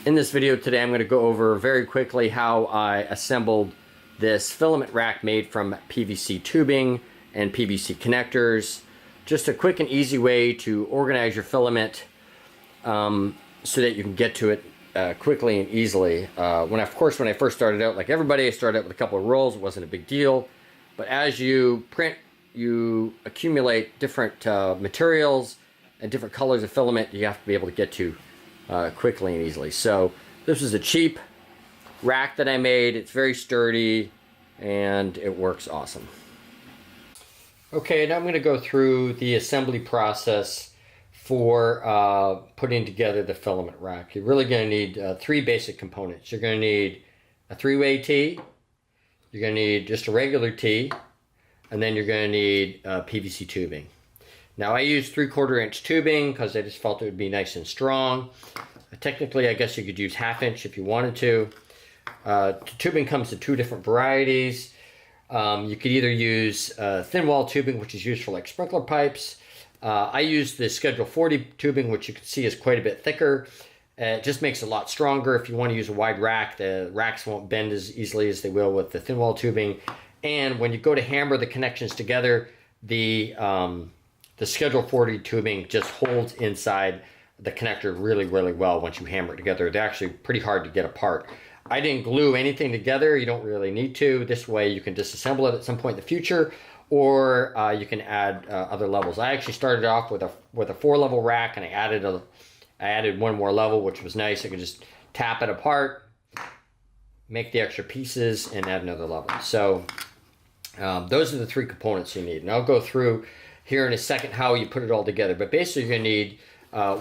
In this video today, I'm going to go over very quickly how I assembled this filament rack made from PVC tubing and PVC connectors. Just a quick and easy way to organize your filament so that you can get to it quickly and easily. When I first started out, like everybody, I started out with a couple of rolls. It wasn't a big deal. But as you print, you accumulate different materials and different colors of filament you have to be able to get to quickly and easily. So this is a cheap rack that I made. It's very sturdy and it works awesome. Okay, now I'm going to go through the assembly process for putting together the filament rack. You're really going to need three basic components. You're going to need a three-way T, you're going to need just a regular T, and then you're going to need PVC tubing. Now I use 3/4 inch tubing because I just felt it would be nice and strong. Technically, I guess you could use 1/2 inch if you wanted to. Tubing comes in two different varieties. You could either use thin wall tubing, which is used for like sprinkler pipes. I use the Schedule 40 tubing, which you can see is quite a bit thicker. It just makes it a lot stronger. If you want to use a wide rack, the racks won't bend as easily as they will with the thin wall tubing. And when you go to hammer the connections together, the Schedule 40 tubing just holds inside the connector really, really well once you hammer it together. They're actually pretty hard to get apart. I didn't glue anything together. You don't really need to. This way you can disassemble it at some point in the future, or you can add other levels. I actually started off with a 4-level rack, and I added one more level, which was nice. I could just tap it apart, make the extra pieces, and add another level. So those are the three components you need. And I'll go through here in a second how you put it all together. But basically you're going to need,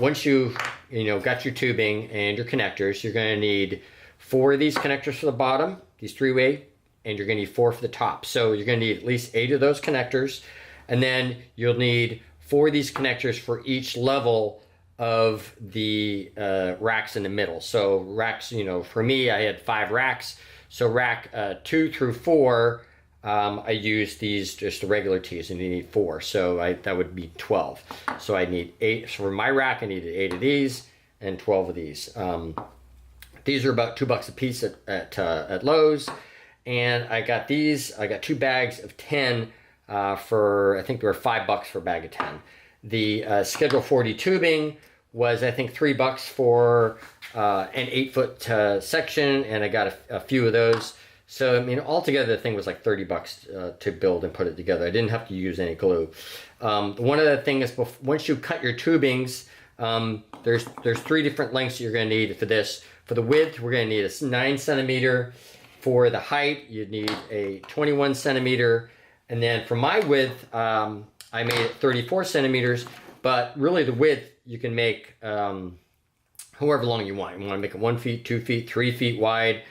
once you got your tubing and your connectors, you're going to need 4 of these connectors for the bottom, these 3-way, and you're going to need 4 for the top. So you're going to need at least 8 of those connectors, and then you'll need 4 of these connectors for each level of the racks in the middle. So racks, for me, I had 5 racks. So rack 2 through 4, I use these just the regular T's, and you need 4, so that would be 12. So I need 8. So for my rack, I needed 8 of these and 12 of these. These are about $2 a piece at Lowe's, and I got these. I got 2 bags of 10 for, I think they were $5 for a bag of 10. The Schedule 40 tubing was, I think, $3 for an 8-foot section, and I got a few of those. So, I mean, altogether the thing was like $30 to build and put it together. I didn't have to use any glue. One other thing is, once you cut your tubings, there's 3 different lengths you're going to need for this. For the width, we're going to need a 9 centimeter. For the height, you'd need a 21 centimeter. And then for my width, I made it 34 centimeters. But really the width, you can make however long you want. You want to make it 1 foot, 2 feet, 3 feet wide.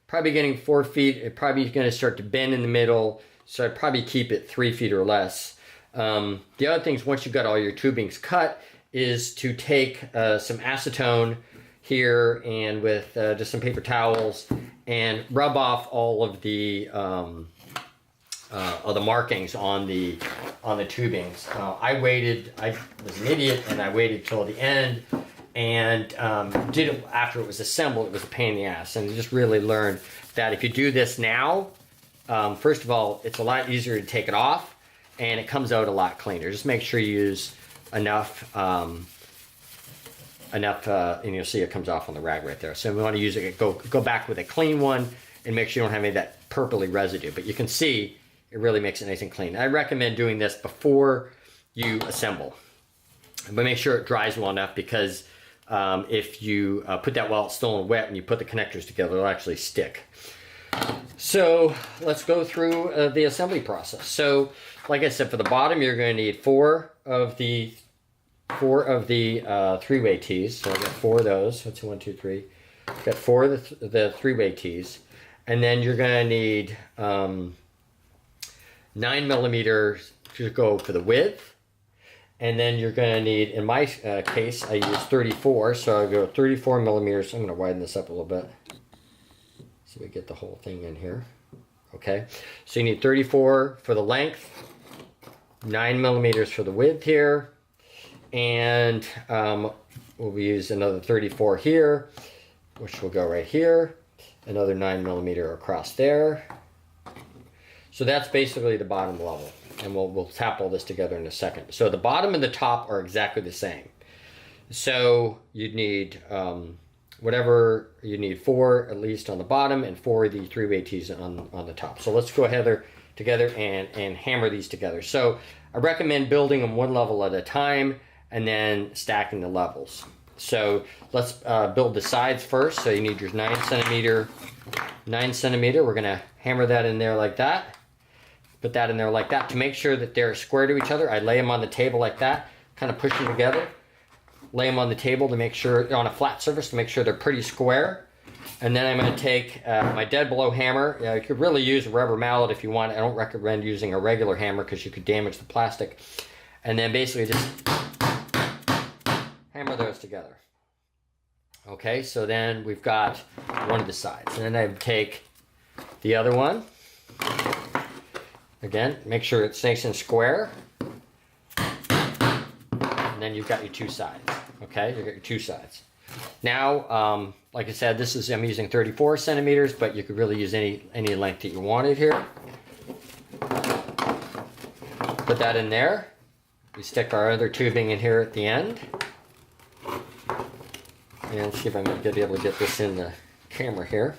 Probably getting 4 feet. It's probably going to start to bend in the middle, so I'd probably keep it 3 feet or less. The other thing is, once you've got all your tubings cut, is to take some acetone here and with just some paper towels and rub off all of the markings on the tubings. I was an idiot, and I waited till the end. And did it after it was assembled. It was a pain in the ass, and I just really learned that if you do this now, first of all, it's a lot easier to take it off, and it comes out a lot cleaner. Just make sure you use enough, and you'll see it comes off on the rag right there. So we want to use it. Go back with a clean one, and make sure you don't have any of that purpley residue. But you can see it really makes it nice and clean. I recommend doing this before you assemble, but make sure it dries well enough, because if you put that while it's still wet and you put the connectors together, it'll actually stick. So let's go through the assembly process. So, like I said, for the bottom, you're going to need 4 of the 3-way T's. So I got 4 of those. That's 1, 2, 3. Got 4 of the 3-way T's, and then you're going to need 9 millimeters to go for the width. And then you're going to need, in my case, I use 34, so I go 34 millimeters. I'm going to widen this up a little bit so we get the whole thing in here. Okay, so you need 34 for the length, 9 millimeters for the width here, and we'll use another 34 here, which will go right here. Another 9mm across there. So that's basically the bottom level. And we'll tap all this together in a second. So the bottom and the top are exactly the same. So you'd need whatever, you need 4 at least on the bottom and 4 of the 3-way tees on the top. So let's go ahead together and hammer these together. So I recommend building them one level at a time and then stacking the levels. So let's build the sides first. So you need your 9cm. We're gonna hammer that in there like that. Put that in there like that to make sure that they're square to each other. I lay them on the table like that, kind of push them together. Lay them on the table to make sure, on a flat surface, to make sure they're pretty square. And then I'm going to take my dead blow hammer. You could really use a rubber mallet if you want. I don't recommend using a regular hammer because you could damage the plastic. And then basically just hammer those together. Okay, so then we've got one of the sides. And then I take the other one. Again, make sure it's nice and square. And then you've got your 2 sides. Okay, you've got your 2 sides. Now, like I said, I'm using 34 centimeters, but you could really use any length that you wanted here. Put that in there. We stick our other tubing in here at the end. And see if I'm going to be able to get this in the camera here.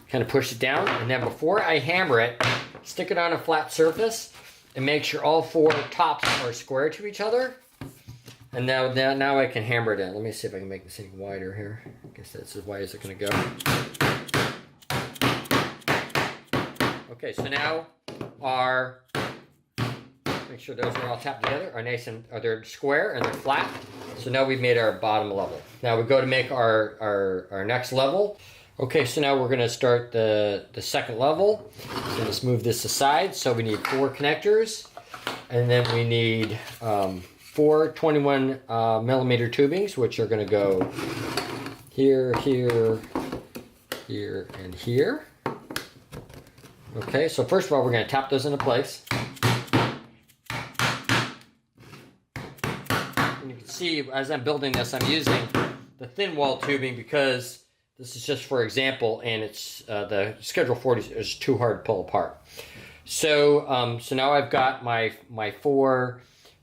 Kind of push it down, and then before I hammer it, stick it on a flat surface and make sure all 4 tops are square to each other. And now I can hammer it in. Let me see if I can make this any wider here. I guess that's as wide as it's going to go. Okay, so now make sure those are all tapped together, they're square and they're flat. So now we've made our bottom level. Now we go to make our next level. Okay, so now we're going to start the second level. So let's move this aside. So we need 4 connectors, and then we need 4 21mm tubings, which are going to go here, here, here, and here. Okay, so first of all, we're going to tap those into place. And you can see as I'm building this, I'm using the thin wall tubing because this is just for example, and it's the Schedule 40 is too hard to pull apart. So so now I've got my 4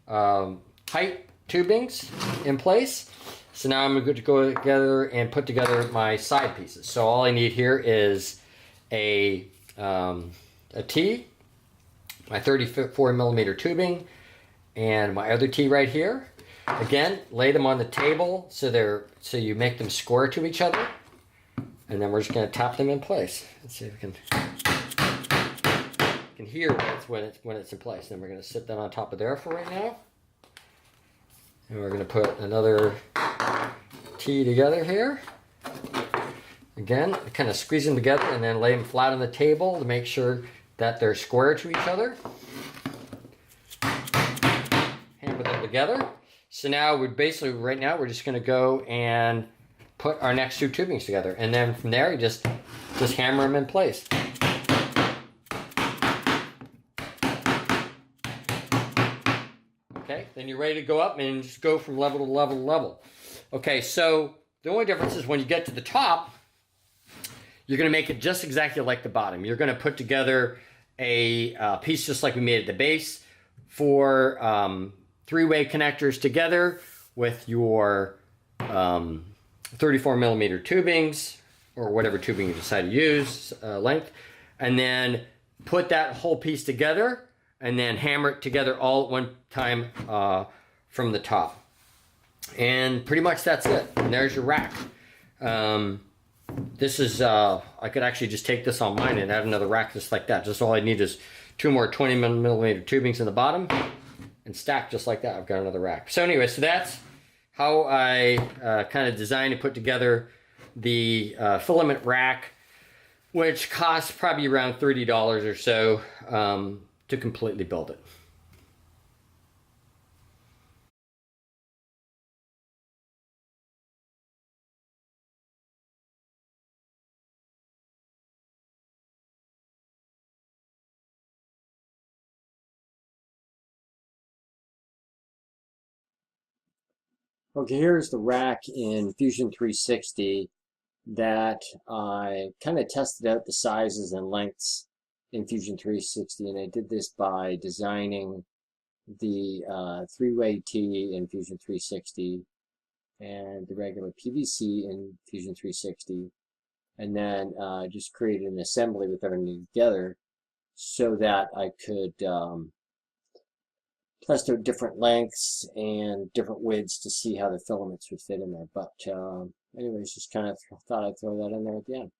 height tubings in place. So now I'm going to go together and put together my side pieces. So all I need here is a T, my 34mm tubing, and my other T right here. Again, lay them on the table so you make them square to each other. And then we're just going to tap them in place. Let's see if we can hear when it's in place. Then we're going to sit that on top of there for right now. And we're going to put another T together here. Again, kind of squeeze them together and then lay them flat on the table to make sure that they're square to each other. Hammer them together. So now right now we're just going to go and put our next 2 tubings together, and then from there you just hammer them in place. Okay, then you're ready to go up and just go from level to level to level. Okay, so the only difference is when you get to the top, you're going to make it just exactly like the bottom. You're going to put together a piece just like we made at the base, 4 3-way connectors together with your 34mm tubings, or whatever tubing you decide to use, length, and then put that whole piece together and then hammer it together all at one time from the top. And pretty much that's it. And there's your rack. This is, I could actually just take this on mine and add another rack just like that. Just all I need is 2 more 20mm tubings in the bottom and stack just like that. I've got another rack. So anyway, so that's how I kind of designed and put together the filament rack, which costs probably around $30 or so to completely build it. Okay, here's the rack in Fusion 360 that I kind of tested out the sizes and lengths in Fusion 360, and I did this by designing the three-way T in Fusion 360 and the regular PVC in Fusion 360, and then just created an assembly with everything together so that I could test out different lengths and different widths to see how the filaments would fit in there. But anyways, just kind of thought I'd throw that in there at the end.